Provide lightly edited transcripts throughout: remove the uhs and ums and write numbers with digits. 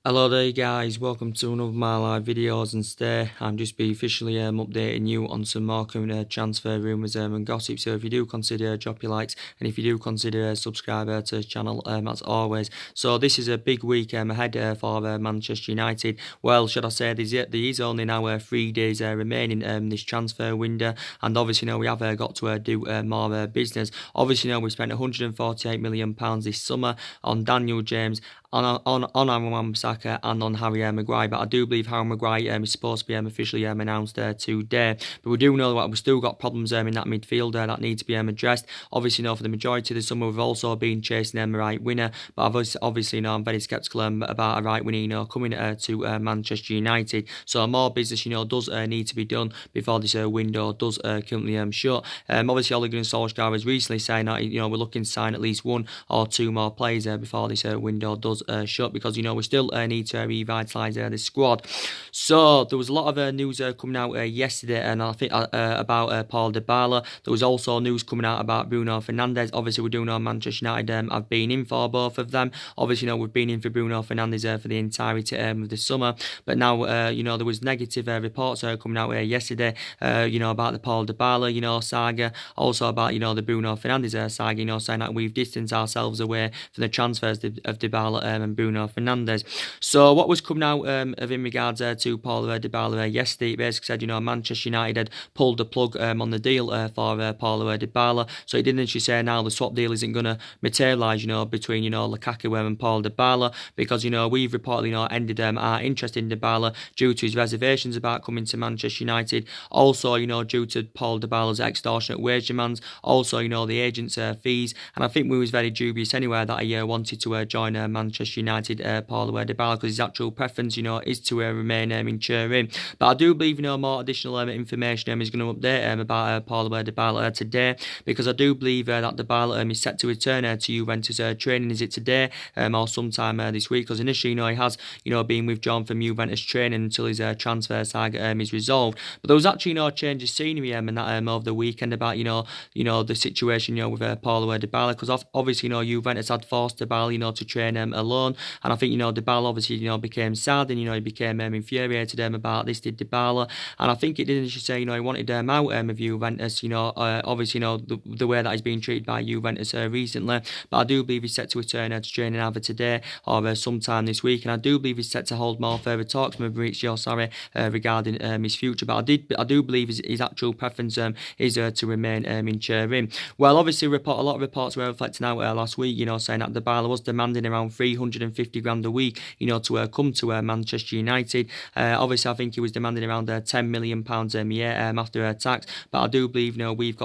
Hello there guys, welcome to another of my live videos, and today I'm just be officially updating you on some more current transfer rumours and gossip. So if you do consider drop your likes, and if you do consider subscribe to the channel as always. So this is a big week ahead for Manchester United. Well, should I say there is only now 3 days remaining this transfer window, and obviously we have got to do more business. Obviously we spent £148 million this summer on Daniel James, on Wan-Bissaka and on Harry Maguire, but I do believe Harry Maguire is supposed to be officially announced today. But we do know that we've still got problems in that midfield that need to be addressed. Obviously, for the majority of the summer, we've also been chasing a right winger, but obviously, I'm very sceptical about a right winger, coming to Manchester United. So more business, does need to be done before this window does currently shut. Obviously, Ole Gunnar Solskjaer was recently saying that we're looking to sign at least one or two more players before this window does shut, because we still need to revitalise the squad. So there was a lot of news coming out yesterday, and I think about Paul Dybala. There was also news coming out about Bruno Fernandes. Obviously, we do know Manchester United have been in for both of them. Obviously, we've been in for Bruno Fernandes for the entirety of the summer, but now there was negative reports coming out yesterday, about the Paul Dybala saga, also about the Bruno Fernandes saga, saying that we've distanced ourselves away from the transfers of Dybala and Bruno Fernandes. So what was coming out of in regards to Paul Dybala yesterday, it basically said Manchester United had pulled the plug on the deal for Paul Dybala. So it didn't actually say now the swap deal isn't going to materialise between Lukaku and Paul Dybala, because we've reportedly ended our interest in Dybala due to his reservations about coming to Manchester United. Also due to Paul Dybala's extortionate wage demands. Also the agent's fees, and I think we was very dubious anyway that he wanted to join Manchester United, Paul Dybala, because his actual preference, is to remain in Turin. But I do believe, more additional information is going to update about Paul Dybala today, because I do believe that Dybala is set to return to Juventus training. Is it today or sometime this week? Because initially, he has, been withdrawn from Juventus training until his transfer saga is resolved. But there was actually, a change of scenery and that over the weekend about, the situation, with Paul Dybala, because obviously, Juventus had forced Dybala, to train alone, and I think Dybala obviously became sad, and he became infuriated about this, did Dybala, and I think it didn't just say he wanted out of Juventus, obviously the way that he's been treated by Juventus recently. But I do believe he's set to return to training either today or sometime this week, and I do believe he's set to hold more further talks with Maurizio Sarri regarding his future. But I do believe his actual preference is to remain in Turin. Well, obviously a lot of reports were reflecting out last week, saying that Dybala was demanding around 350 grand a week, to come to Manchester United. Obviously, I think he was demanding around £10 million a year after tax. But I do believe we've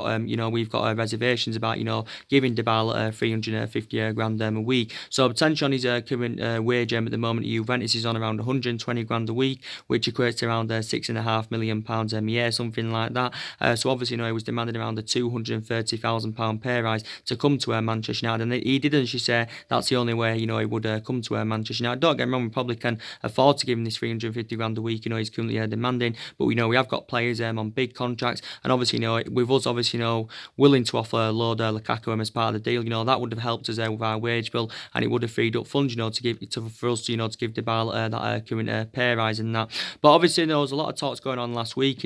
got reservations about giving Dybala 350 grand a week. So potentially on his current wage at the moment, Juventus is on around 120 grand a week, which equates to around £6.5 million a year, something like that. So obviously, he was demanding around a £230,000 pay rise to come to Manchester United, and he did actually say that's the only way he would come to Manchester United. Don't get me wrong, we probably can afford to give him this 350 grand a week. He's currently demanding, but we have got players on big contracts, and obviously with us obviously willing to offer a load of Lukaku as part of the deal. That would have helped us with our wage bill, and it would have freed up funds to give for us to give Dybala that current pay rise and that. But obviously there was a lot of talks going on last week,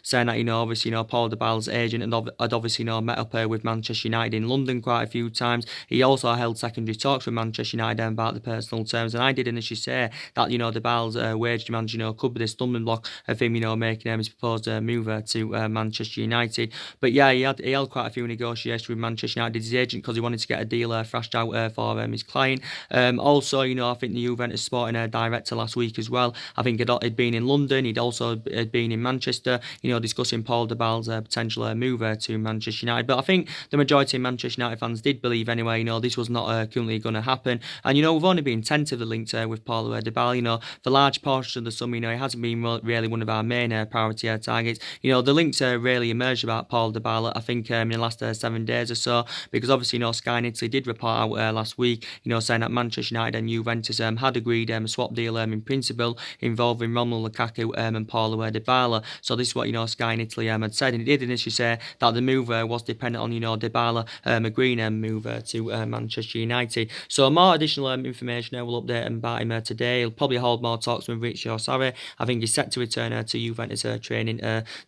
saying that obviously Paul Dybala's agent had obviously met up with Manchester United in London quite a few times. He also held secondary talks with Manchester United about the personal terms, and I did initially say that Dybala's wage demands could be the stumbling block of him making his proposed move to Manchester United. But yeah, he held quite a few negotiations with Manchester United, his agent, because he wanted to get a deal thrashed out for his client. Also, I think the Juventus sporting director last week as well, I think he'd been in London, he'd also been in Manchester, discussing Paul Dybala's potential move to Manchester United. But I think the majority of Manchester United fans did believe anyway, this was not currently going to happen. And we've only been tentatively linked with Paul Dybala. For large portions of the summer, he hasn't been really one of our main priority targets. The links really emerged about Paul Dybala, I think, in the last 7 days or so, because obviously Sky in Italy did report out last week, saying that Manchester United and Juventus had agreed a swap deal in principle involving Romelu Lukaku and Paul Dybala. So this is what Sky in Italy had said, and it did initially say that the move was dependent on Dybala agreeing a move to Manchester United. So more additional information. We'll update about him today. He'll probably hold more talks with Rich Sorry. I think he's set to return to Juventus training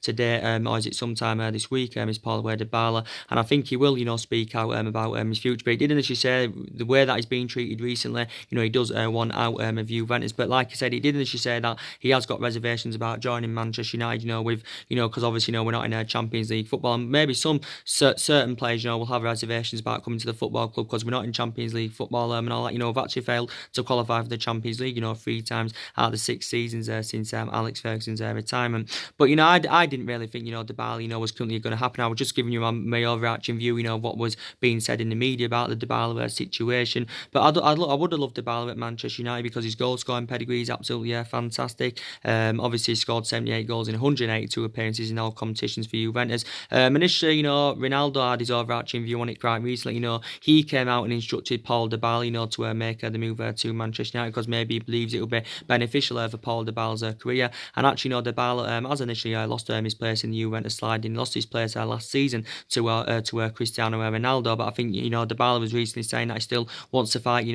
today, or is it sometime this week? Is Paul Dybala, and I think he will, speak out about his future. But he didn't actually say the way that he's been treated recently. He does want out of Juventus, but like I said, he didn't actually say that he has got reservations about joining Manchester United. With because obviously we're not in a Champions League football, and maybe some certain players will have reservations about coming to the football club because we're not in Champions League football and all that. We've actually failed to qualify for the Champions League 3 times out of the 6 seasons since Alex Ferguson's retirement. But I didn't really think Dybala was currently going to happen. I was just giving you my overarching view of what was being said in the media about the Dybala situation. But I would have loved Dybala at Manchester United because his goal scoring pedigree is absolutely fantastic. Obviously he scored 78 goals in 182 appearances in all competitions for Juventus. Initially, Ronaldo had his overarching view on it quite recently. He came out and instructed Paul Dybala, to make the move to Manchester United because maybe he believes it will be beneficial for Paul Dybala's career. And actually, Dybala has initially lost his place in the Juventus side and lost his place last season to Cristiano Ronaldo. But I think Dybala was recently saying that he still wants to fight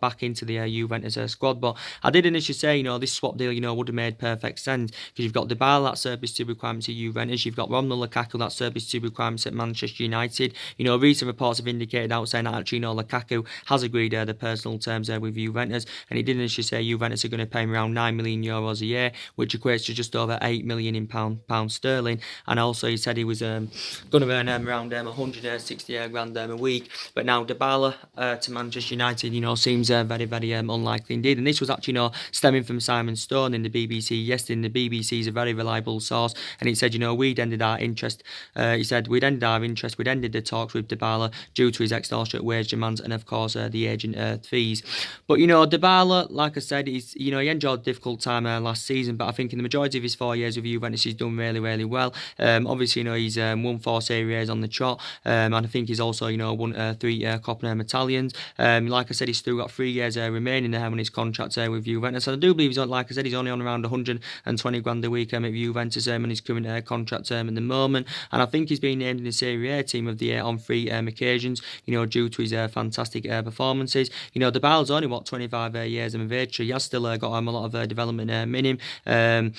back into the Juventus squad. But I did initially say this swap deal would have made perfect sense because you've got Dybala that surplus to requirements at Juventus, you've got Romelu Lukaku that surplus to requirements at Manchester United. Recent reports have indicated out saying that actually Lukaku has agreed the personal terms with Juventus, and he did initially say Juventus are going to pay him around €9 million a year, which equates to just over £8 million in pound sterling. And also he said he was going to earn around 160 grand a week. But now Dybala to Manchester United, seems very, very unlikely indeed. And this was actually stemming from Simon Stone in the BBC yesterday. And the BBC is a very reliable source, and he said we'd ended our interest. He said we'd ended the talks with Dybala due to his extortionate wage demands and of course the agent fees. But Dybala, like I said, he enjoyed a difficult time last season, but I think in the majority of his 4 years with Juventus he's done really, really well. Obviously he's won 4 Serie A's on the trot, and I think he's also won 3 Coppa Italians. Like I said, he's still got 3 years remaining on his contract with Juventus. And I do believe like I said, he's only on around 120 grand a week at Juventus on his current contract term at the moment. And I think he's been named in the Serie A team of the year on 3 occasions, due to his fantastic performances. Dybala's only 25 years of age, so he has still got a lot of development in him.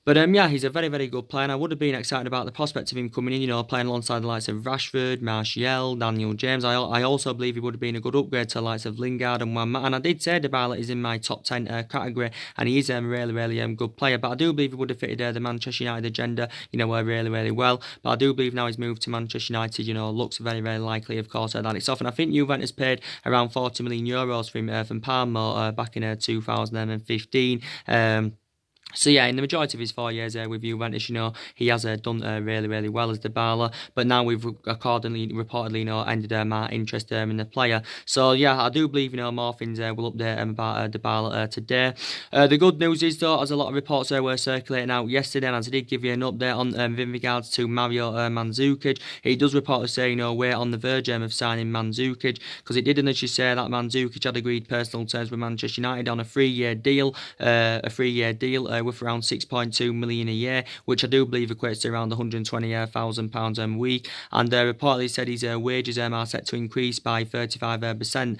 But yeah, he's a very, very good player, and I would have been excited about the prospect of him coming in, playing alongside the likes of Rashford, Martial, Daniel James. I also believe he would have been a good upgrade to the likes of Lingard and Juan Mata. And I did say Dybala is in my top 10 category, and he is a really, really good player. But I do believe he would have fitted the Manchester United agenda, really, really well. But I do believe now his move to Manchester United, looks very, very likely, of course, that it's off. And I think Juventus paid around €40 million for him from Parma back in 2015. So yeah, in the majority of his 4 years with Juventus, he has done really, really well as Dybala. But now we've reportedly ended our interest in the player. So yeah, I do believe more things will update about Dybala today. The good news is though, as a lot of reports were circulating out yesterday, and as I did give you an update on in regards to Mario Mandzukic, he does reportedly say we're on the verge of signing Mandzukic, because it did initially say that Mandzukic had agreed personal terms with Manchester United on a 3-year deal, worth around £6.2 million a year, which I do believe equates to around £120,000 a week. And reportedly said his wages are set to increase by 35%,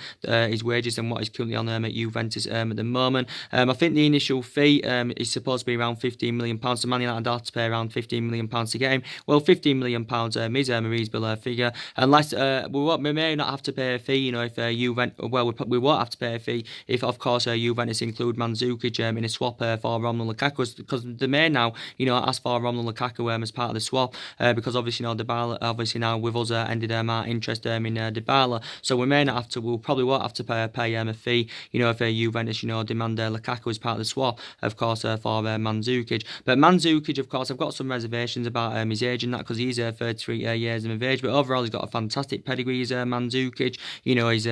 his wages than what he's currently on at Juventus at the moment. I think the initial fee is supposed to be around £15 million, so Man United have to pay around £15 million to get him. Well, £15 million is a reasonable figure, unless we may not have to pay a fee, if Juventus, we won't have to pay a fee if, of course, Juventus include Mandzukic in a swap for Romelu Lukaku, because they may now, ask for Romelu Lukaku as part of the swap, because obviously, Dybala, obviously now with us ended our interest in Dybala, so we may not have to, we probably won't have to pay a fee, if Juventus, demand Lukaku as part of the swap, of course, for Mandzukic. But Mandzukic, of course, I've got some reservations about his age and that, because he's 33 years of age, but overall he's got a fantastic pedigree. He's Mandzukic, he's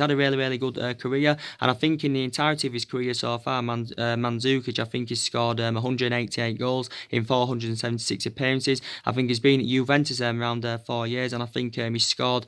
had a really, really good career, and I think in the entirety of his career so far, Mandzukic, I think he's scored 188 goals in 476 appearances. I think he's been at Juventus around 4 years, and I think he's scored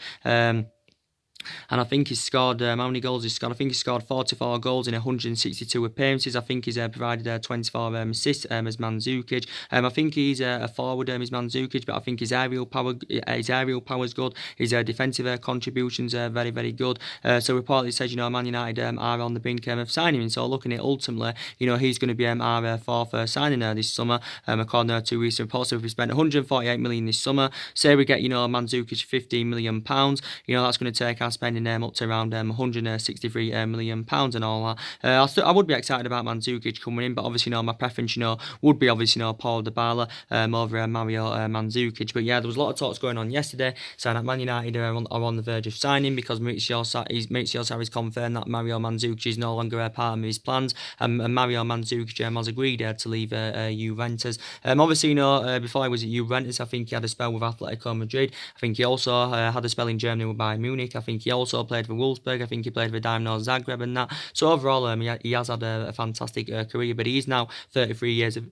and I think he's scored, how many goals he's scored? I think he scored 44 goals in 162 appearances. I think he's provided 24 assists as Mandzukic. I think he's a forward as Mandzukic, but I think his aerial power is good. His defensive contributions are very, very good. So reportedly says, Man United are on the brink of signing him. So looking at ultimately, he's going to be our fourth signing this summer. According to recent reports, so if we spent 148 million this summer, say we get, Mandzukic £15 million, that's going to take our spending up to around 163 million pounds and all that. I would be excited about Mandzukic coming in, but obviously, my preference, would be obviously, Paul Dybala over Mario Mandzukic. But yeah, there was a lot of talks going on yesterday, saying that Man United are on the verge of signing because Maurizio Sarri's confirmed that Mario Mandzukic is no longer a part of his plans, and Mario Mandzukic has agreed to leave Juventus. Obviously, before he was at Juventus, I think he had a spell with Atletico Madrid. I think he also had a spell in Germany with Bayern Munich. I think he also played for Wolfsburg. I think he played for Dynamo Zagreb and that. So overall, he has had a fantastic career, but he is now 33 years of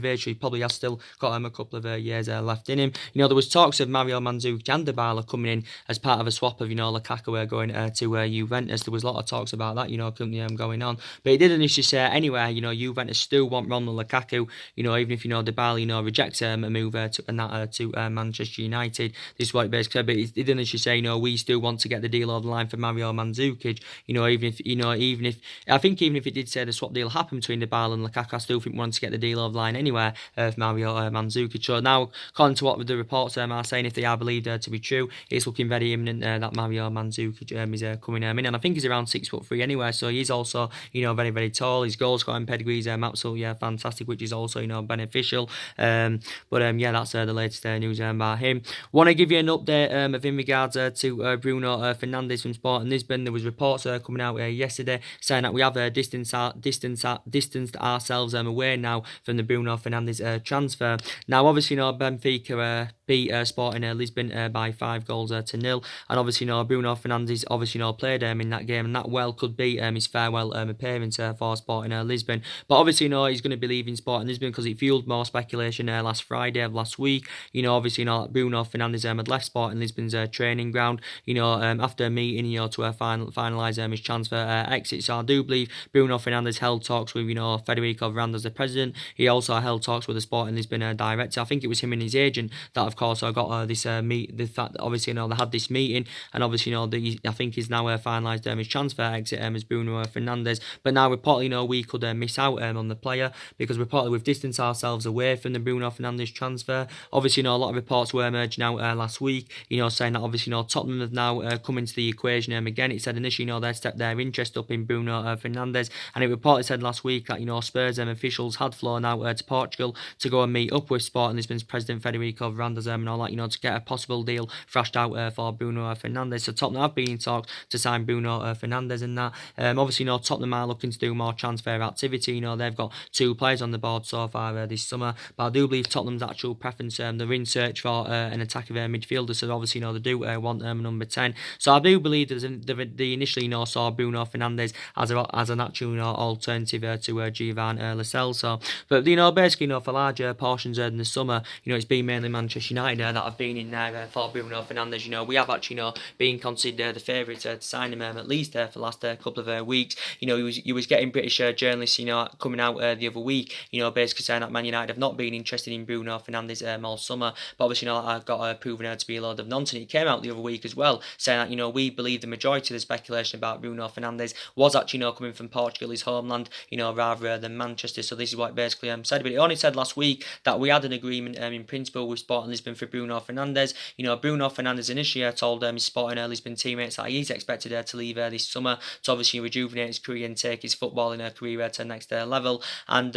age, so he probably has still got a couple of years left in him. There was talks of Mario Mandzukic and Dybala coming in as part of a swap of, Lukaku going to Juventus. There was a lot of talks about that, currently going on. But he did initially say anyway, Juventus still want Romelu Lukaku, even if, Dybala, rejects a move to Manchester United. This is what he basically said, but he did initially say, we still want to get the deal over the line for Mario Mandzukic, even if it did say the swap deal happened between Dybala and Lukaku, I still think we want to get the deal over the line anyway of Mario Mandzukic. So now, according to what the reports are saying, if they are believed to be true, it's looking very imminent that Mario Mandzukic is coming in, and I think he's around 6'3" anyway, so he's also, very, very tall. His goal scoring pedigree is absolutely fantastic, which is also, beneficial. Yeah, that's the latest news about him. Want to give you an update of in regards to Bruno Fernandes from Sporting Lisbon. There was reports coming out yesterday saying that we have distanced ourselves away now from the Bruno Fernandes transfer. Now, obviously, Benfica beat Sporting Lisbon by 5 goals to 0, and obviously, Bruno Fernandes obviously played in that game, and that well could be his farewell appearance for Sporting Lisbon. But obviously, he's going to be leaving Sporting Lisbon because it fueled more speculation last Friday of last week. Obviously, Bruno Fernandes had left Sporting Lisbon's training ground, after a meeting, to finalise his transfer exit. So I do believe Bruno Fernandes held talks with, Federico Varandas, the president. He also held talks with the Sporting Lisbon director. I think it was him and his agent that, of course, I got this the fact that obviously, they had this meeting, and obviously, I think he's now finalised his transfer exit as Bruno Fernandes. But now, reportedly, we could miss out on the player because reportedly we've distanced ourselves away from the Bruno Fernandes transfer. Obviously, a lot of reports were emerging out last week, saying that obviously, Tottenham have now come into the equation again. It said initially, they stepped their interest up in Bruno Fernandes, and it reportedly said last week that, Spurs officials had flown out to Portugal to go and meet up with Sporting Lisbon's president Federico Varandas and all that, to get a possible deal thrashed out for Bruno Fernandes. So Tottenham have been in talks to sign Bruno Fernandes and that. Obviously, Tottenham are looking to do more transfer activity. They've got 2 players on the board so far this summer, but I do believe Tottenham's actual preference, they're in search for an attacking midfielder, so obviously, they do want number 10. So I do believe that they initially, saw Bruno Fernandes as an actual, alternative to Giovanni Lascelles. So, but basically, for larger portions in the summer, it's been mainly Manchester United that have been in there for Bruno Fernandes. We have actually, been considered the favourites to sign him at least for the last couple of weeks. He was getting British journalists, coming out the other week, basically saying that Man United have not been interested in Bruno Fernandes all summer. But obviously, that got proven to be a load of nonsense. It came out the other week as well, saying that, we believe the majority of the speculation about Bruno Fernandes was actually, coming from Portugal, his homeland, rather than Manchester. So this is what it basically said. But it only said last week that we had an agreement in principle with Sporting Lisbon for Bruno Fernandes. Bruno Fernandes initially told his Sporting Lisbon teammates that he's expected to leave this summer to obviously rejuvenate his career and take his footballing career to the next level. And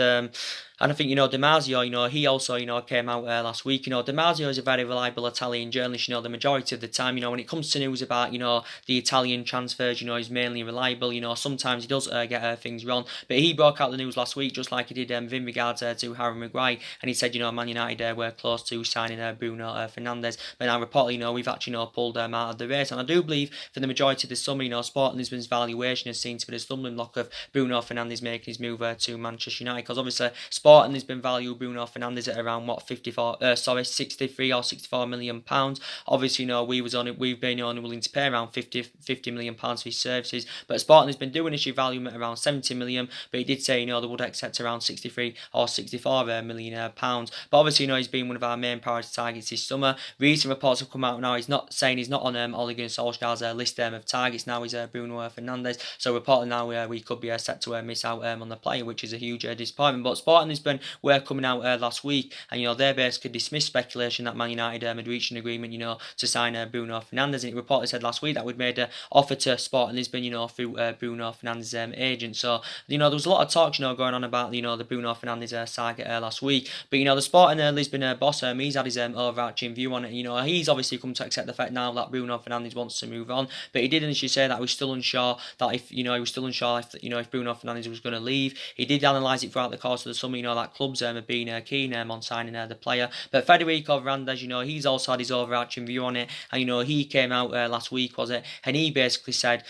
I think, Damasio, he also, came out last week. Damasio is a very reliable Italian journalist, the majority of the time, when it comes to news about, the Italian transfers, he's mainly reliable. Sometimes he does get things wrong. But he broke out the news last week, just like he did in regards to Harry Maguire. And he said, Man United were close to signing Bruno Fernandes. But now, reportedly, we've actually, pulled them out of the race. And I do believe for the majority of the summer, Sporting Lisbon's valuation has seen to be the stumbling block of Bruno Fernandes making his move to Manchester United. Because obviously, Sporting Lisbon value Bruno Fernandes at around what 63 or 64 million pounds. Obviously, we've been only willing to pay around 50 million pounds for his services, but Sporting has been doing issue value at around 70 million. But he did say they would accept around 63 or 64 million pounds. But obviously, he's been one of our main priority targets this summer. Recent reports have come out now. He's not on Ole Gunnar Solskjaer's list of targets now. He's Bruno Fernandes. So reporting now we could be set to miss out on the player, which is a huge disappointment. But Sporting Lisbon were coming out last week, and they basically dismissed speculation that Man United had reached an agreement, to sign Bruno Fernandes. And it reportedly said last week that we'd made an offer to Sporting Lisbon, through Bruno Fernandes' agent. So there was a lot of talk, going on about the Bruno Fernandes saga last week. But the Sporting Lisbon boss, he's had his overarching view on it. He's obviously come to accept the fact now that Bruno Fernandes wants to move on. But he did initially say that he was still unsure if Bruno Fernandes was going to leave. He did analyse it throughout the course of the summer, that clubs have been keen on signing the player. But Federico Varandas, he's also had his overarching view on it. And he came out last week, was it? And he basically said.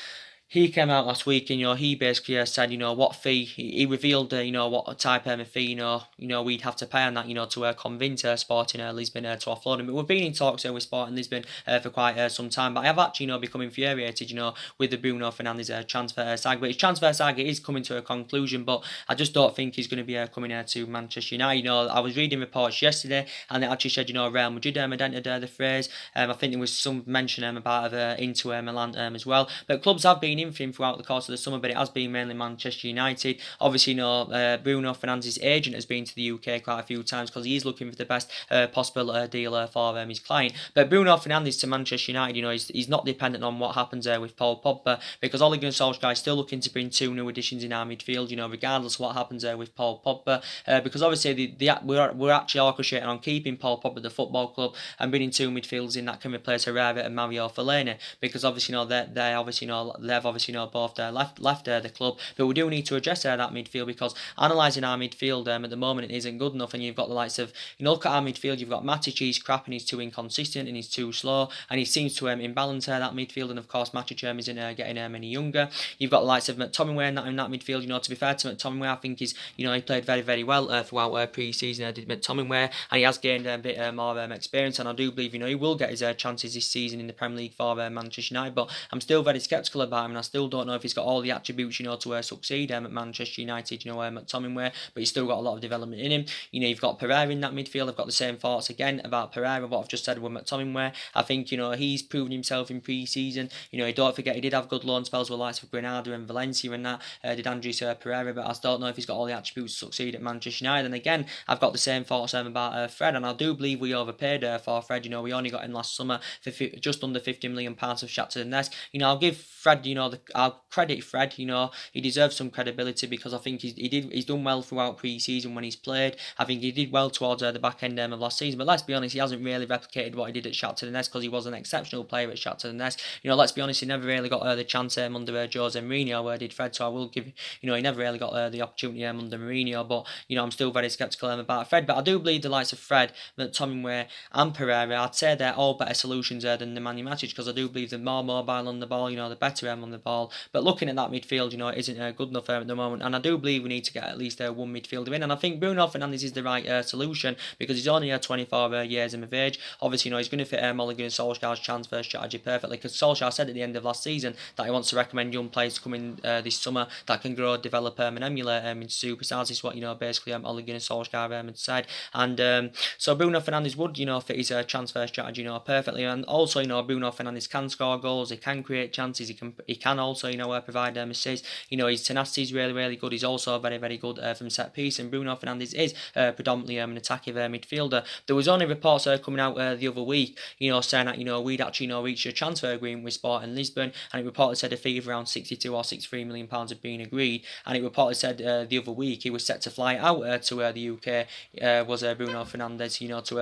He came out last week and he basically said what fee he revealed what type of fee we'd have to pay on that to convince Sporting Lisbon to offload him. But we've been in talks with Sporting Lisbon for quite some time. But I have actually become infuriated with the Bruno Fernandes transfer saga. But his transfer saga is coming to a conclusion. But I just don't think he's going to be coming to Manchester United. I was reading reports yesterday and it actually said Real Madrid had entered the phrase. I think there was some mention about into Milan as well. But clubs have been in for him throughout the course of the summer, but it has been mainly Manchester United. Obviously, Bruno Fernandes' agent has been to the UK quite a few times because he is looking for the best possible deal for his client. But Bruno Fernandes to Manchester United, he's not dependent on what happens with Paul Pogba, because Ole Gunnar Solskjaer is still looking to bring 2 new additions in our midfield, regardless of what happens with Paul Pogba, because obviously we're actually orchestrating on keeping Paul Pogba at the football club and bringing 2 midfielders in that can replace Herrera and Mario Fellaini, because obviously they've both left the club. But we do need to address that midfield, because analysing our midfield at the moment it isn't good enough. And you've got the likes of look at our midfield. You've got Matic, he's crap and he's too inconsistent and he's too slow and he seems to imbalance that midfield. And of course Matic isn't getting any younger. You've got the likes of McTominay in that midfield. To be fair to McTominay, I think he played very, very well throughout pre-season. Did McTominay, and he has gained a bit more experience, and I do believe he will get his chances this season in the Premier League for Manchester United. But I'm still very sceptical about him, and I still don't know if he's got all the attributes to succeed at Manchester United. McTominay, but he's still got a lot of development in him. You've got Pereira in that midfield. I've got the same thoughts again about Pereira, what I've just said with McTominay. I think he's proven himself in pre-season. Don't forget he did have good loan spells with the likes of Granada and Valencia and that. Did Andres Pereira, but I still don't know if he's got all the attributes to succeed at Manchester United. And again, I've got the same thoughts about Fred, and I do believe we overpaid for Fred. We only got him last summer for just under £50 million of Shakhtar Donetsk. I'll give Fred, I'll credit Fred. He deserves some credibility because I think he's done well throughout pre-season when he's played. I think he did well towards the back end of last season. But let's be honest, he hasn't really replicated what he did at Shakhtar Donetsk because he was an exceptional player at Shakhtar Donetsk. Let's be honest, he never really got the chance under Jose Mourinho where did Fred. So I will give, he never really got the opportunity under Mourinho. But I'm still very sceptical about Fred. But I do believe the likes of Fred, McTominay and Pereira, I'd say they're all better solutions than the Nemanja Matic, because I do believe they're more mobile on the ball, the better on the ball. But looking at that midfield, it isn't good enough at the moment, and I do believe we need to get at least one midfielder in. And I think Bruno Fernandes is the right solution because he's only 24 years of age. Obviously, he's going to fit Ole Gunnar Solskjaer's transfer strategy perfectly, because Solskjaer said at the end of last season that he wants to recommend young players to come in this summer that can grow, develop, and emulate into superstars. This is what basically Ole Gunnar Solskjaer had said, and so Bruno Fernandes would fit his transfer strategy perfectly. And also Bruno Fernandes can score goals, he can create chances, he can also provide assists. His tenacity is really, really good. He's also very, very good from set piece, and Bruno Fernandes is predominantly an attacking midfielder. There was only reports coming out the other week saying that we'd actually reached a transfer agreement with Sporting Lisbon, and it reportedly said a fee of around 62 or 63 million pounds had been agreed, and it reportedly said the other week he was set to fly out to the UK, was Bruno Fernandes, to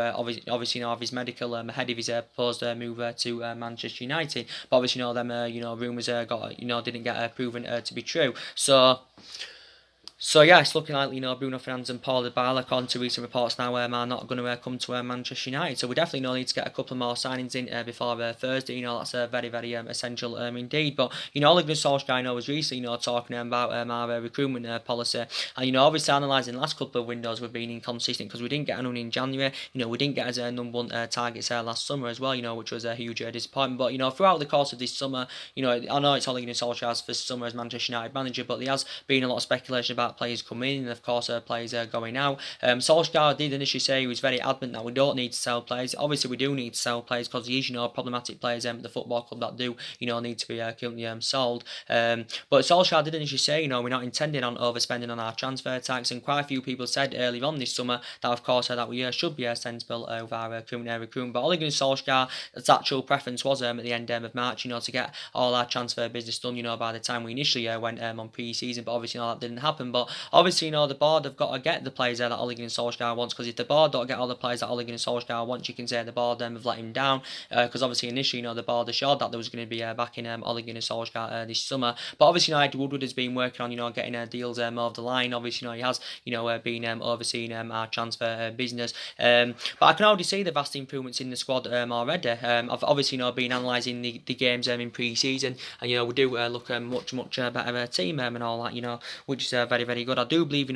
obviously have his medical ahead of his proposed move to Manchester United. But obviously them rumours didn't get proven to be true. So So yeah, it's looking like Bruno Fernandes and Paul Dybala, according to recent reports now, are not going to come to Manchester United. So we definitely need to get a couple more signings in before Thursday. That's very very essential indeed. But Ole Gunnar Solskjaer was recently talking about our recruitment policy, and obviously analysing the last couple of windows we've been inconsistent because we didn't get anyone in January. We didn't get as number one targets last summer as well. Which was a huge disappointment. But throughout the course of this summer, I know it's Ole Gunnar Solskjaer's first summer as Manchester United manager, but there has been a lot of speculation about players coming in and of course players going out. Solskjaer did initially say he was very adamant that we don't need to sell players. Obviously we do need to sell players because there is problematic players at the football club that do need to be currently sold. But Solskjaer did initially say we're not intending on overspending on our transfer tax, and quite a few people said earlier on this summer that of course that we should be sensible over our current recruitment. But Ole Gunnar Solskjaer's actual preference was at the end of March to get all our transfer business done by the time we initially went on pre-season. But obviously that didn't happen. But obviously the board have got to get the players that Ole Gunnar Solskjaer wants, because if the board don't get all the players that Ole Gunnar Solskjaer wants, you can say the board have let him down, because obviously initially the board assured that there was going to be backing Ole Gunnar Solskjaer this summer. But obviously Ed Woodward has been working on getting deals over the line. Obviously he has been overseeing our transfer business, but I can already see the vast improvements in the squad already. I've obviously been analysing the games in pre-season, and we do look much better team and all that, which is very very good. I do believe we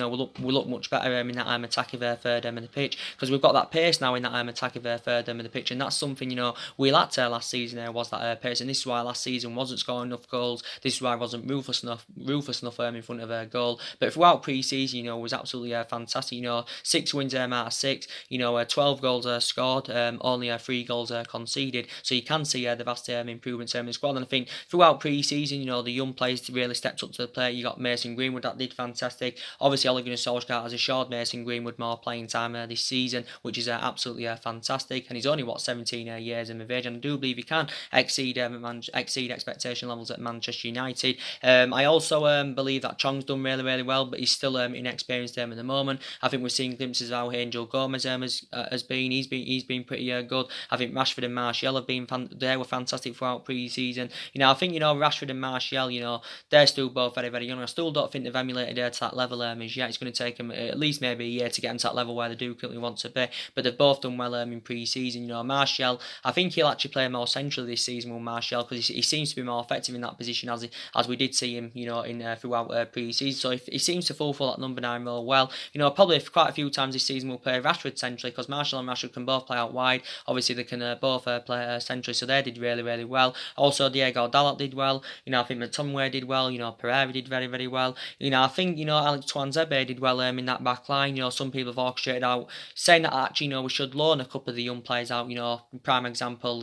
look much better in that attacking third end of the pitch, because we've got that pace now in that attacking third end of the pitch, and that's something we lacked last season. Was that pace, and this is why last season wasn't scoring enough goals. This is why I wasn't ruthless enough in front of a goal. But throughout pre-season, it was absolutely fantastic. 6 wins out of 6. 12 goals scored, only 3 goals conceded. So you can see the vast improvements in the squad. And I think throughout pre-season, the young players really stepped up to the plate. You got Mason Greenwood that did fantastic. Obviously, Ole Gunnar Solskjaer has assured Mason Greenwood more playing time this season, which is absolutely fantastic. And he's only 17 years of age, and I do believe he can exceed expectation levels at Manchester United. I also believe that Chong's done really really well, but he's still inexperienced at the moment. I think we're seeing glimpses of how Angel Gomez has been. He's been pretty good. I think Rashford and Martial have been they were fantastic throughout pre-season. I think Rashford and Martial, they're still both very very young. I still don't think they've emulated to that level as yet. It's going to take them at least maybe a year to get them to that level where they do currently want to be. But they've both done well in pre-season. Martial, I think he'll actually play more centrally this season with Martial, because he seems to be more effective in that position as we did see him in throughout pre-season. So if he seems to fulfil that number 9 role well, probably quite a few times this season we'll play Rashford centrally, because Martial and Rashford can both play out wide. Obviously they can both play centrally, so they did really really well. Also Diego Dalot did well. I think McTominay did well. Pereira did very very well. I think Alex Tuanzebe did well in that back line. Some people have orchestrated out saying that actually we should loan a couple of the young players out. Prime example,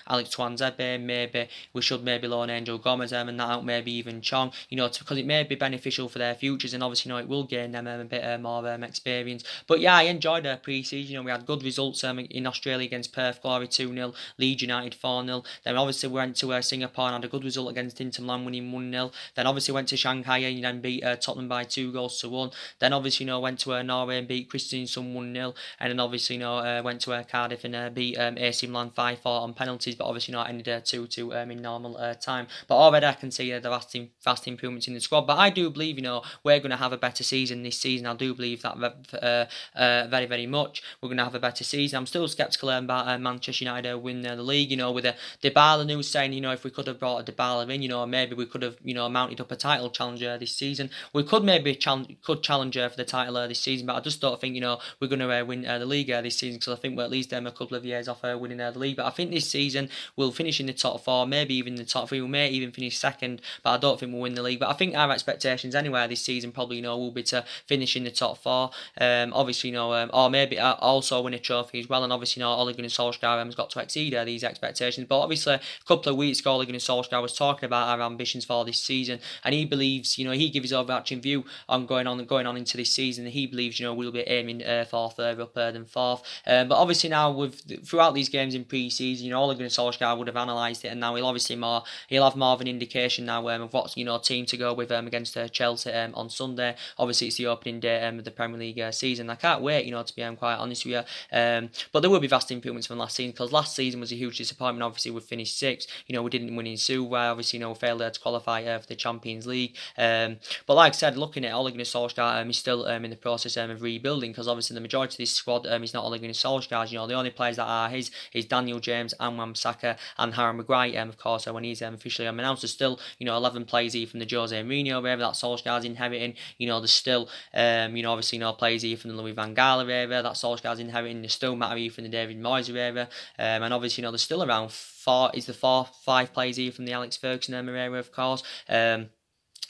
Alex Tuanzebe, maybe we should loan Angel Gomez and that out, maybe even Chong, because it may be beneficial for their futures, and obviously it will gain them a bit more experience. But yeah, I enjoyed their pre-season. We had good results in Australia against Perth Glory 2-0, Leeds United 4-0. Then obviously we went to Singapore and had a good result against Inter Milan, winning 1-0. Then obviously went to Shanghai and then beat Tottenham by 2-1. Then obviously went to Norway and beat Kristiansund 1-0, and then obviously went to Cardiff and beat AC Milan 5-4 on penalties, but obviously ended 2-2 in normal time. But already I can see the vast improvements in the squad. But I do believe we're going to have a better season this season. I do believe that very very much. We're going to have a better season. I'm still sceptical about Manchester United win the league. With the Dybala news saying if we could have brought a Dybala in, maybe we could have mounted up a title challenger this season. We could maybe challenge for the title this season, but I just don't think we're going to win the league this season, because I think we're at least a couple of years off winning the league. But I think this season we'll finish in the top 4, maybe even the top 3. We may even finish second, but I don't think we'll win the league. But I think our expectations anyway this season probably will be to finish in the top 4. Obviously or maybe also win a trophy as well. And obviously Ole Gunnar Solskjaer has got to exceed these expectations. But obviously a couple of weeks ago Ole Gunnar Solskjaer was talking about our ambitions for this season, and he believes he gives his overarching view on going on into this season. He believes we'll be aiming for further up than 4th. But obviously now throughout these games in pre-season, Ole Gunnar Solskjaer would have analysed it, and now he'll have more of an indication now of what team to go with against Chelsea on Sunday. Obviously it's the opening day of the Premier League season. I can't wait to be quite honest with you. But there will be vast improvements from last season, because last season was a huge disappointment. Obviously we finished 6th. We didn't win in Suva. Obviously we failed to qualify for the Champions League. But like I said, looking at Ole Gunnar Solskjaer, he's still in the process of rebuilding, because obviously the majority of this squad is not Ole Gunnar Solskjaer's. The only players that are his is Daniel James and Wan-Bissaka and Harry Maguire. Of course, when he's officially announced, there's still 11 players here from the Jose Mourinho era that Solskjaer's inheriting. There's still obviously players here from the Louis van Gaal era that Solskjaer's inheriting. There's still matter here from the David Moyes era, and obviously there's still around 5 players here from the Alex Ferguson era, of course.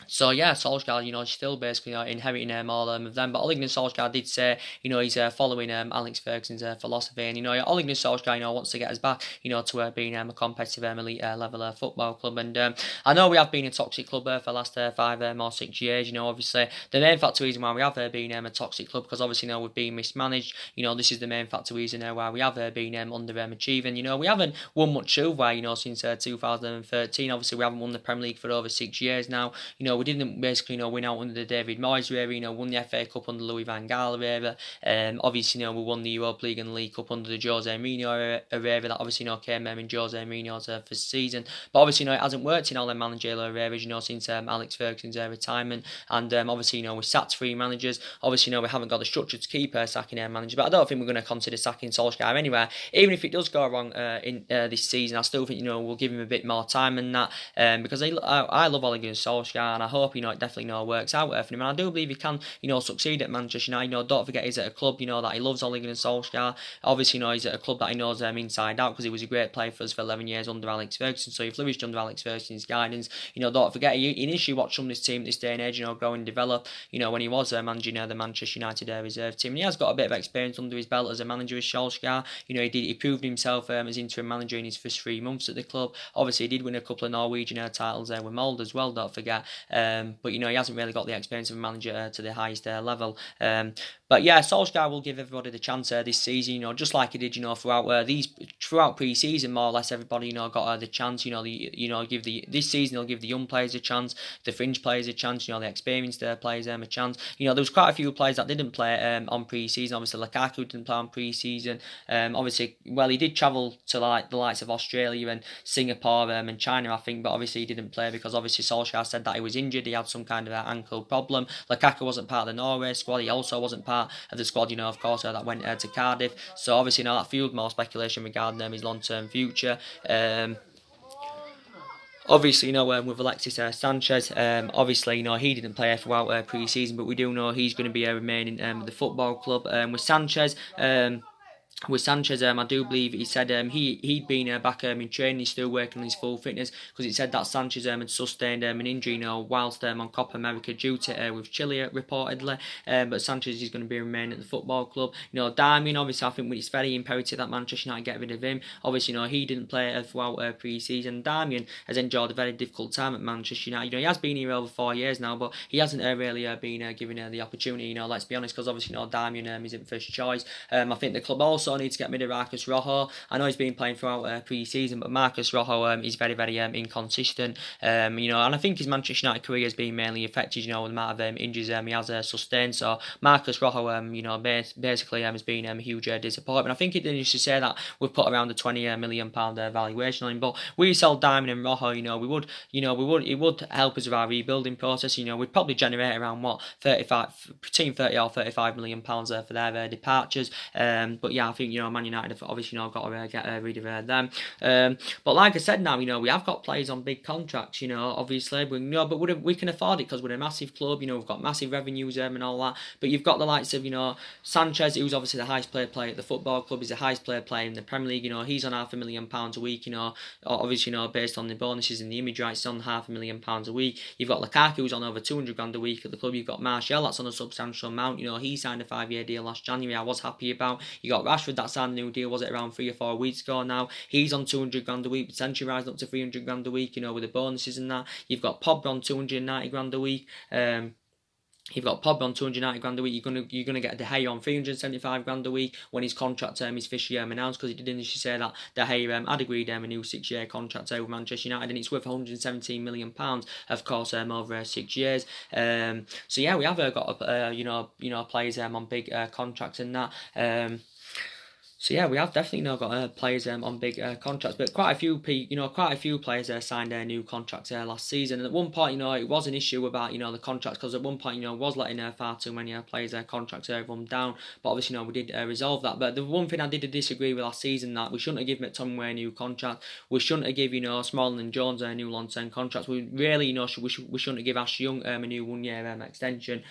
So yeah, Solskjaer, still basically inheriting all of them. But Ole Gunnar Solskjaer did say, he's following Alex Ferguson's philosophy, and Ole Gunnar Solskjaer, wants to get us back, to being a competitive elite level football club. And I know we have been a toxic club for the last 5 or 6 years. Obviously the main factor reason why we have been a toxic club, because obviously we've been mismanaged. This is the main factor reason why we have been underachieving. We haven't won much silverware, since 2013. Obviously we haven't won the Premier League for over 6 years now. We didn't basically win out under the David Moyes era. Won the FA Cup under Louis van Gaal era. Obviously we won the Europa League and the League Cup under the Jose Mourinho era. That obviously came in Jose Mourinho's first season. But obviously it hasn't worked in all the managerial eras. Since Alex Ferguson's retirement. And obviously we sacked 3 managers. Obviously we haven't got the structure to keep sacking our manager. But I don't think we're going to consider sacking Solskjaer anyway. Even if it does go wrong in this season, I still think we'll give him a bit more time than that. Because I love Ole Gunnar Solskjaer, and I hope it definitely works out for him. And I do believe he can succeed at Manchester United. Don't forget he's at a club that he loves, Ole Gunnar Solskjaer. Obviously he's at a club that he knows inside out, because he was a great player for us for 11 years under Alex Ferguson. So he flourished under Alex Ferguson's guidance. Don't forget he initially watched from this team this day and age grow and develop when he was managing the Manchester United reserve team. And he has got a bit of experience under his belt as a manager as Solskjaer. He proved himself as interim manager in his first 3 months at the club. Obviously he did win a couple of Norwegian titles with Molde as well, don't forget. But he hasn't really got the experience of a manager to the highest level. But yeah, Solskjaer will give everybody the chance this season, just like he did, throughout pre-season, more or less everybody, got the chance. This season he'll give the young players a chance, the fringe players a chance, the experienced players a chance. There was quite a few players that didn't play on pre-season. Obviously Lukaku didn't play on pre-season. Obviously, he did travel to the likes of Australia and Singapore and China, I think, but obviously he didn't play because obviously Solskjaer said that he was injured. He had some kind of ankle problem. Lukaku wasn't part of the Norway squad. He also wasn't part of the squad, of course, that went to Cardiff. So obviously, that fueled more speculation regarding his long-term future. Obviously, with Alexis Sanchez, obviously, he didn't play throughout pre-season, but we do know he's going to be remaining with the football club. With Sanchez, I do believe he said he'd been back in training. He's still working on his full fitness, because it said that Sanchez had sustained an injury whilst on Copa America duty with Chile reportedly. But Sanchez is going to be remaining at the football club. Darmian, obviously, I think it's very imperative that Manchester United get rid of him. Obviously, he didn't play throughout pre-season. Darmian has enjoyed a very difficult time at Manchester United. He has been here over 4 years now, but he hasn't really been given the opportunity. Let's be honest, because obviously, Darmian isn't first choice. I think the club also needs to get rid of Marcus Rojo. I know he's been playing throughout pre-season, but Marcus Rojo is very, very inconsistent. And I think his Manchester United career has been mainly affected, with the amount of injuries he has sustained. So Marcus Rojo, basically has been a huge disappointment. I think it used to say that we've put around a £20 million valuation on him, but we sell Diamond and Rojo, it would help us with our rebuilding process. We'd probably generate around between 30 or 35 million pounds for their departures. But yeah, I think Man United have obviously got to get rid of them. But like I said, now we have got players on big contracts. Obviously, but we can afford it because we're a massive club. We've got massive revenues and all that. But you've got the likes of Sanchez, who's obviously the highest paid player at the football club. He's the highest paid player in the Premier League. He's on £500,000 a week. Obviously, based on the bonuses and the image rights, on £500,000 a week. You've got Lukaku, who's on over £200,000 a week at the club. You've got Martial, that's on a substantial amount. He signed a 5-year deal last January. I was happy about. You got Rashford, that signed a new deal. Was it around 3 or 4 weeks ago now? He's on £200,000 a week, potentially rising up to £300,000 a week. With the bonuses and that. You've got Pogba on £290,000 a week. You've got Pogba on £290,000 a week. You're gonna get De Gea on £375,000 a week when his contract term is officially announced, because he did initially say that De Gea had agreed a new 6-year contract with Manchester United, and it's worth £117 million, of course, over 6 years. So yeah, we have got players on big contracts and that. So yeah, we have definitely got players on big contracts, but quite a few players signed new contracts last season. And at one point, it was an issue about the contracts, because at one point, was letting far too many players contracts run down. But obviously, we did resolve that. But the one thing I did disagree with last season, that we shouldn't have given McTominay a new contract. We shouldn't have given Smalling and Jones a new long-term contracts. We really we shouldn't have given Ashley Young a new 1 year extension.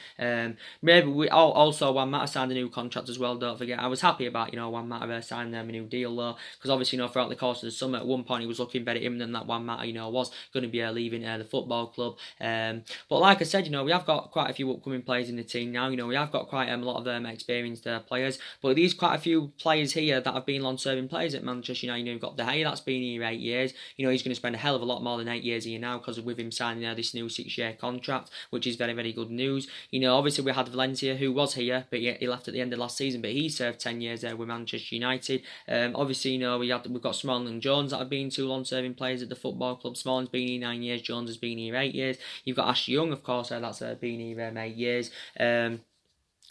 Maybe we also Juan Mata signed a new contract as well. Don't forget, I was happy about Juan Mata signing a new deal though, because obviously throughout the course of the summer, at one point he was looking very imminent that Juan Mata was going to be leaving the football club. But like I said, we have got quite a few upcoming players in the team now. We have got quite a lot of experienced players, but these quite a few players here that have been long-serving players at Manchester United. You've got De Gea, that's been here 8 years. He's going to spend a hell of a lot more than 8 years here now, because with him signing this new 6-year contract, which is very, very good news. Obviously we had Valencia, who was here, but he left at the end of last season, but he served 10 years there with Manchester United. Obviously, we've got Smalling and Jones that have been 2 long-serving players at the football club. Smalling's been here 9 years, Jones has been here 8 years. You've got Ashley Young, of course, that's been here 8 years.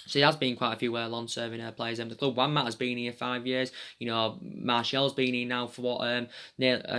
So there has been quite a few long-serving players in the club. Juan Mata's been here 5 years. Martial's been here now for what?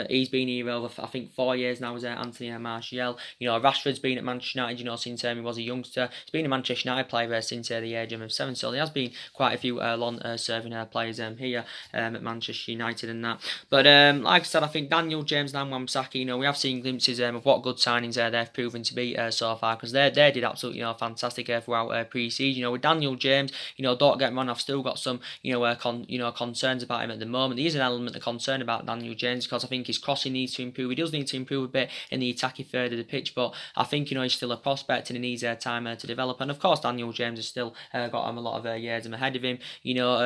He's been here over, I think, 4 years now. As Anthony Martial. Rashford's been at Manchester United. Since he was a youngster. He's been a Manchester United player since the age of 7. So there has been quite a few long-serving players here at Manchester United and that. But like I said, I think Daniel James and Wan-Bissaka, we have seen glimpses of what good signings they've proven to be so far, because they did absolutely fantastic throughout pre-season. With Daniel James, don't get me wrong, I've still got some concerns about him at the moment. There is an element of concern about Daniel James, because I think his crossing needs to improve. He does need to improve a bit in the attacking third of the pitch, but I think he's still a prospect and he needs time to develop. And of course, Daniel James has still got a lot of years ahead of him.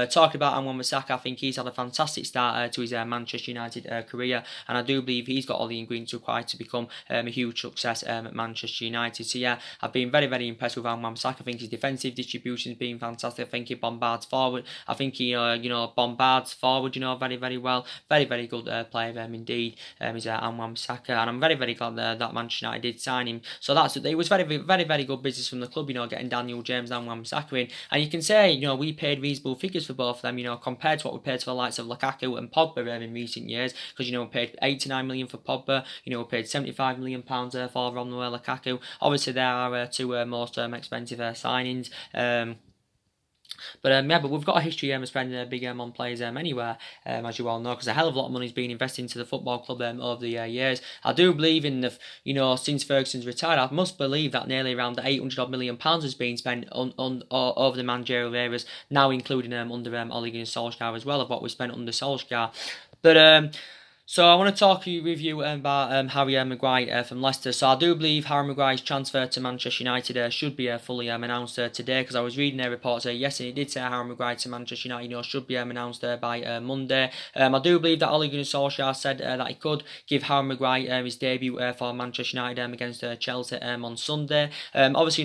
Talking about Wan-Bissaka, I think he's had a fantastic start to his Manchester United career, and I do believe he's got all the ingredients required to become a huge success at Manchester United. So yeah, I've been very, very impressed with Wan-Bissaka. I think his defensive distribution has been fantastic. I think he bombards forward. I think he bombards forward very, very well. Very, very good player indeed. He's Wan-Bissaka, and I'm very, very glad that Manchester United did sign him. So it was very, very, very good business from the club, getting Daniel James and Wan-Bissaka in. And you can say we paid reasonable figures for both of them, compared to what we paid for the likes of Lukaku and Pogba in recent years, because we paid 89 million for Pogba, we paid 75 million pounds for Romelu Lukaku. Obviously there are 2 most expensive signings. But we've got a history of spending big on players anywhere, as you all know, because a hell of a lot of money's been invested into the football club over the years. I do believe in the, since Ferguson's retired, I must believe that nearly around the 800 million pounds has been spent on over the managerial eras, now including under Ole Gunnar Solskjaer as well, of what we spent under Solskjaer. But so I want to talk with you about Harry Maguire from Leicester. So I do believe Harry Maguire's transfer to Manchester United should be fully announced today, because I was reading their reports yesterday. It did say Harry Maguire to Manchester United should be announced by Monday. I do believe that Ole Gunnar Solskjaer said that he could give Harry Maguire his debut for Manchester United against Chelsea on Sunday. Obviously,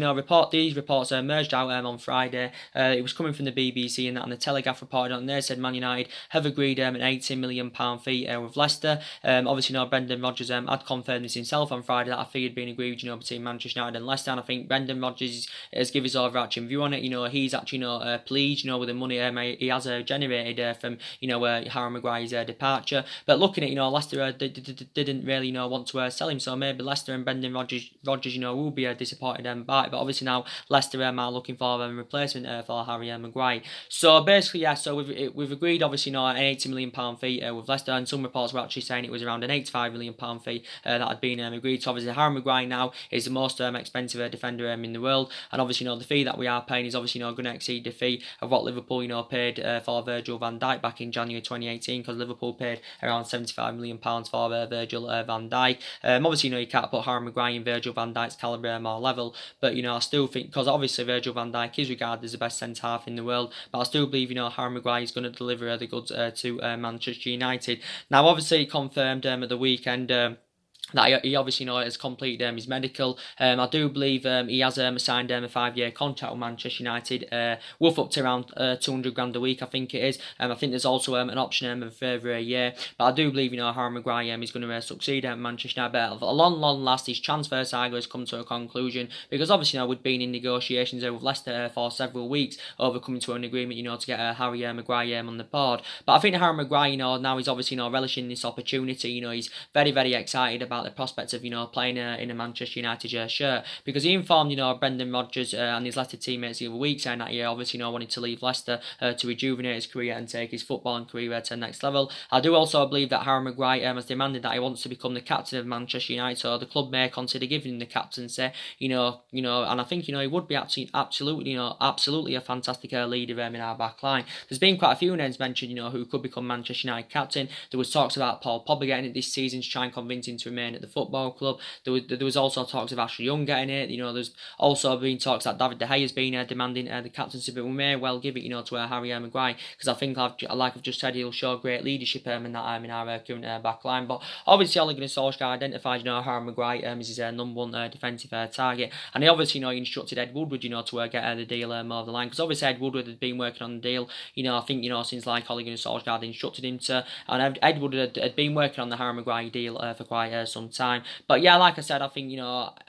these reports emerged out on Friday. It was coming from the BBC and the Telegraph reported on there. Said Man United have agreed an £80 million fee with Leicester. Obviously, Brendan Rodgers had confirmed this himself on Friday, that a fee had been agreed, between Manchester United and Leicester. And I think Brendan Rodgers has given his overarching view on it. He's actually pleased, with the money he has generated from Harry Maguire's departure. But looking at Leicester didn't really want to sell him, so maybe Leicester and Brendan Rodgers will be disappointed by it. But obviously now Leicester are looking for a replacement for Harry Maguire. So basically, yeah, so we've agreed obviously an £80 million fee with Leicester, and some reports were actually saying it was around an £85 million fee that had been agreed. So obviously Harry Maguire now is the most expensive defender in the world, and obviously the fee that we are paying is obviously going to exceed the fee of what Liverpool paid for Virgil van Dijk back in January 2018, because Liverpool paid around £75 million for Virgil van Dijk. Obviously you can't put Harry Maguire in Virgil van Dijk's calibre or level, but I still think, because obviously Virgil van Dijk is regarded as the best centre half in the world, but I still believe Harry Maguire is going to deliver the goods to Manchester United. Now obviously confirmed at the weekend that he obviously has completed his medical. I do believe he has signed a 5-year contract with Manchester United, worth up to around 200 grand a week, I think it is. I think there's also an option of further a year. But I do believe Harry Maguire is going to succeed at Manchester United. But at a long last, his transfer saga has come to a conclusion, because obviously we'd been in negotiations with Leicester for several weeks over coming to an agreement, to get Harry Maguire on the board. But I think Harry Maguire now he's obviously relishing this opportunity. He's very excited about the prospect of playing in a Manchester United shirt, because he informed Brendan Rodgers and his Leicester teammates the other week, saying that he obviously wanted to leave Leicester to rejuvenate his career and take his footballing career to the next level. I do also believe that Harry Maguire has demanded that he wants to become the captain of Manchester United, so the club may consider giving him the captaincy. And I think he would be absolutely a fantastic leader in our back line. There's been quite a few names mentioned who could become Manchester United captain. There was talks about Paul Pogba getting it this season to try and convince him to remain at the football club. There was also talks of Ashley Young getting it. There's also been talks that David De Gea has been demanding the captaincy, but we may well give it to Harry Maguire, because I think I've just said, he'll show great leadership in that in our current back line. But obviously Ole Gunnar Solskjaer identifies Harry Maguire as his number one defensive target, and he obviously he instructed Ed Woodward to get the deal over the line, because obviously Ed Woodward had been working on the deal I think since Ole Gunnar Solskjaer had instructed him to, and Ed Woodward had been working on the Harry Maguire deal for quite some time. But yeah, like I said, I think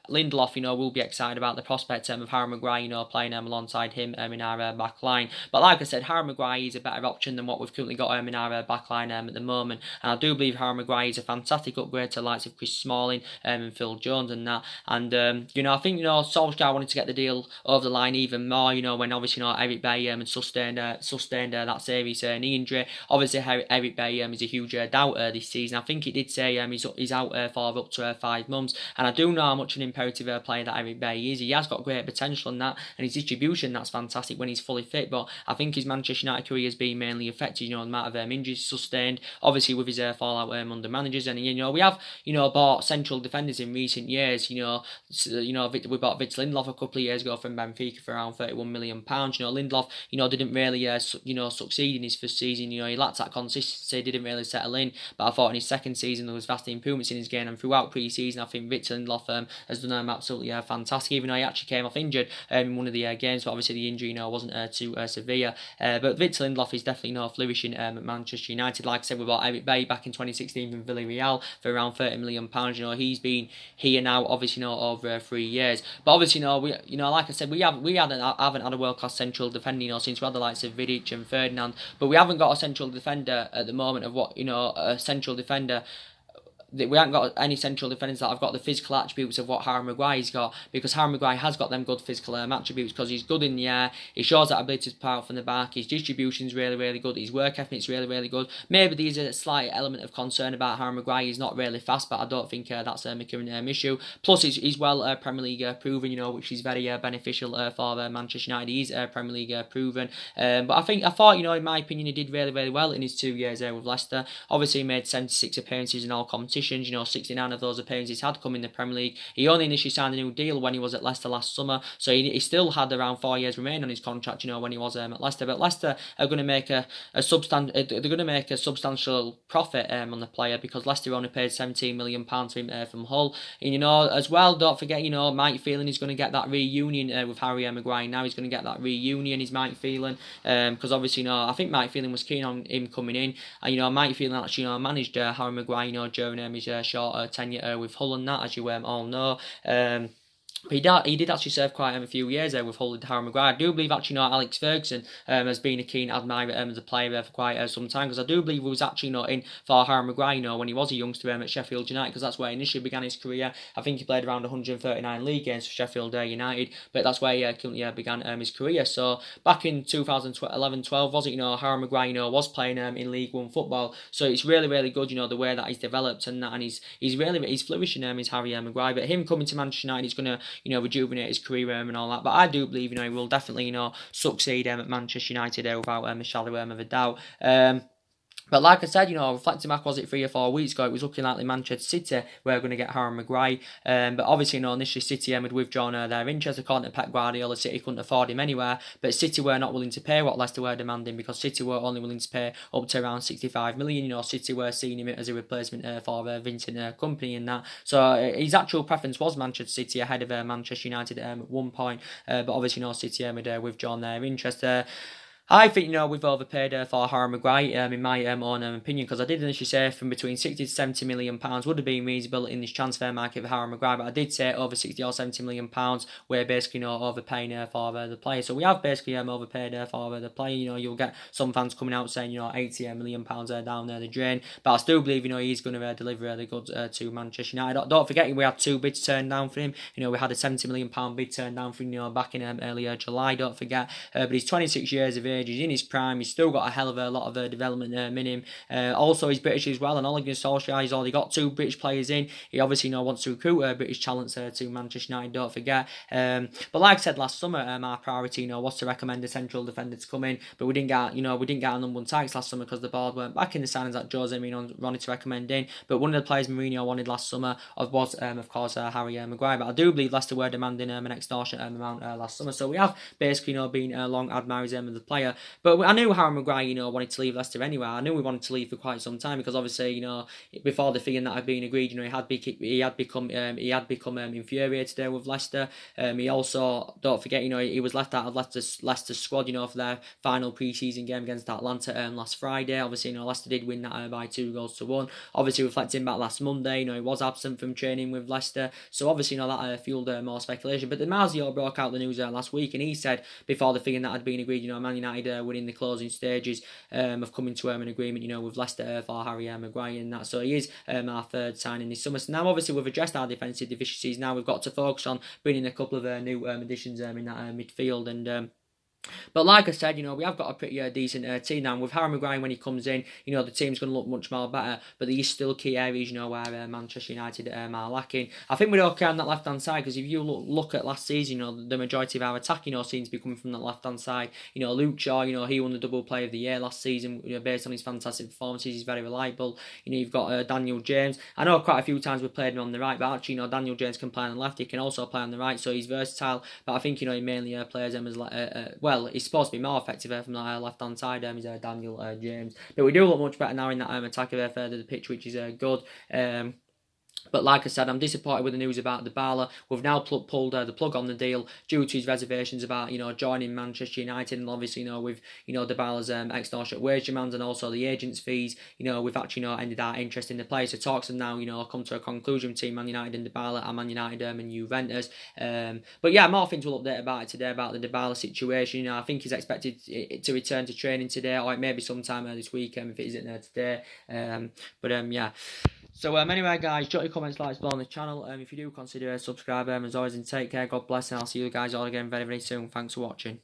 Lindelof will be excited about the prospect of Harry Maguire playing alongside him in our back line. But like I said, Harry Maguire is a better option than what we've currently got in our back line at the moment, and I do believe Harry Maguire is a fantastic upgrade to the likes of Chris Smalling and Phil Jones and that. And I think Solskjaer wanted to get the deal over the line even more. When obviously Eric Bailly had sustained that serious knee injury. Obviously Eric Bailly is a huge doubt this season. I think he did say he's out for up to 5 months, and I do know how much an imperative player that Eric Bailly is. He has got great potential in that, and his distribution, that's fantastic when he's fully fit. But I think his Manchester United career has been mainly affected, the amount of injuries sustained, obviously with his fallout under managers. And we have bought central defenders in recent years. We bought Victor Lindelof a couple of years ago from Benfica for around £31 million. Lindelof didn't really succeed in his first season. He lacked that consistency, didn't really settle in. But I thought in his second season there was vast improvements in his game, and throughout pre-season I think Victor Lindelof has done absolutely fantastic. Even though he actually came off injured in one of the games, but obviously the injury wasn't too severe. But Victor Lindelof is definitely flourishing at Manchester United. Like I said, we bought Eric Bailly back in 2016 from Villarreal for around £30 million. He's been here now obviously over 3 years. But obviously we like I said, we haven't had a world class central defender since we had the likes of Vidic and Ferdinand. But we haven't got a central defender at the moment of what a central defender. We haven't got any central defenders that have got the physical attributes of what Harry Maguire's got, because Harry Maguire has got them good physical attributes, because he's good in the air, he shows that ability to power from the back, his distribution's really good, his work ethic's really good. Maybe there's a slight element of concern about Harry Maguire. He's not really fast, but I don't think that's a current issue. Plus he's well Premier League proven, which is very beneficial for Manchester United. He's Premier League proven. But I thought in my opinion, he did really well in his 2 years there with Leicester. Obviously he made 76 appearances in all competitions. 69 of those appearances had come in the Premier League. He only initially signed a new deal when he was at Leicester last summer, so he still had around 4 years remaining on his contract, when he was at Leicester. But Leicester are going to make a substantial profit on the player, because Leicester only paid £17 million for him from Hull. And as well, don't forget, Mike Phelan is going to get that reunion with Harry Maguire. Now he's going to get that reunion, is Mike Phelan, because obviously I think Mike Phelan was keen on him coming in, and Mike Phelan actually managed Harry Maguire during his short tenure with Hull and that, as you all know. But he did actually serve quite a few years there with Hull and Harry Maguire. I do believe actually Alex Ferguson has been a keen admirer as a player for quite some time, because I do believe he was actually in for Harry Maguire when he was a youngster at Sheffield United, because that's where he initially began his career. I think he played around 139 league games for Sheffield United, but that's where he began his career. So back in 2011-12 was it, Harry Maguire was playing in League One football. So it's really good, the way that he's developed and that, and he's flourishing is Harry Maguire. But him coming to Manchester United is going to rejuvenate his career and all that. But I do believe, he will definitely, succeed at Manchester United without a shadow of a doubt. But like I said, reflecting back, was it 3 or 4 weeks ago, it was looking like Manchester City were going to get Harry Maguire. But obviously, initially City had withdrawn their interest. According to Pep Guardiola, City couldn't afford him anywhere. But City were not willing to pay what Leicester were demanding, because City were only willing to pay up to around 65 million. City were seeing him as a replacement for Vincent Kompany and that. So his actual preference was Manchester City ahead of Manchester United at one point. But obviously, City had withdrawn their interest. I think, we've overpaid for Harry Maguire, in my own opinion, because I did initially say from between 60 to 70 million pounds would have been reasonable in this transfer market for Harry Maguire, but I did say over 60 or 70 million pounds we're basically overpaying for the player. So we have basically overpaid for the player. You'll get some fans coming out saying 80 million pounds down the drain, but I still believe he's going to deliver the goods to Manchester United. Don't forget, we had 2 bids turned down for him. We had a 70 million pound bid turned down for him back in earlier July. Don't forget, but he's 26 years of age. He's in his prime. He's still got a hell of a lot of development in him. Also, he's British as well, and Ole Gunnar Solskjaer, he's already got 2 British players in. He obviously wants to recruit British talents to Manchester United, don't forget. But like I said last summer, our priority was to recommend a central defender to come in, but we didn't get our number 1 targets last summer because the board weren't back in the signings that Jose Mourinho wanted to recommend in. But one of the players Mourinho wanted last summer was of course Harry Maguire. But I do believe Leicester were demanding an extortionate amount last summer. So we have basically been long admirers of the player. But I knew Harry Maguire wanted to leave Leicester anyway. I knew he wanted to leave for quite some time, because obviously before the figure that had been agreed, he had become infuriated with Leicester. He also, don't forget, he was left out of Leicester's squad for their final pre-season game against Atlanta last Friday. Obviously Leicester did win that by 2-1. Obviously reflecting back last Monday, he was absent from training with Leicester, so obviously that fueled more speculation. But the Marzio broke out the news last week, and he said before the figure that had been agreed, Man United were in the closing stages of coming to an agreement with Leicester for Harry Maguire and that. So he is our 3rd signing this summer. So now obviously we've addressed our defensive deficiencies. Now we've got to focus on bringing a couple of new additions in that midfield. And but like I said, we have got a pretty decent team now. And with Harry Maguire, when he comes in, the team's going to look much more better. But there is still key areas, where Manchester United are lacking. I think we're okay on that left-hand side, because if you look at last season, the majority of our attack, seems to be coming from that left-hand side. Luke Shaw, he won the double player of the year last season, based on his fantastic performances. He's very reliable. You've got Daniel James. I know quite a few times we've played him on the right, but actually, Daniel James can play on the left. He can also play on the right, so he's versatile. But I think, he mainly plays him as he's supposed to be more effective from the left-hand side, is Daniel James. But we do look much better now in that attack of the pitch, which is good. But like I said, I'm disappointed with the news about Dybala. We've now pulled the plug on the deal due to his reservations about joining Manchester United, and obviously with Dybala's extortionate wage demands and also the agents' fees. We've actually ended our interest in the player. So talks have now come to a conclusion between Man United and Dybala, and Man United and Juventus. But yeah, more things we'll update about it today about the Dybala situation. I think he's expected to return to training today, or maybe sometime this weekend if it isn't there today. Yeah. So anyway, guys, drop your comments, likes below on the channel. If you do, consider subscribing. As always, and take care. God bless, and I'll see you guys all again very, very soon. Thanks for watching.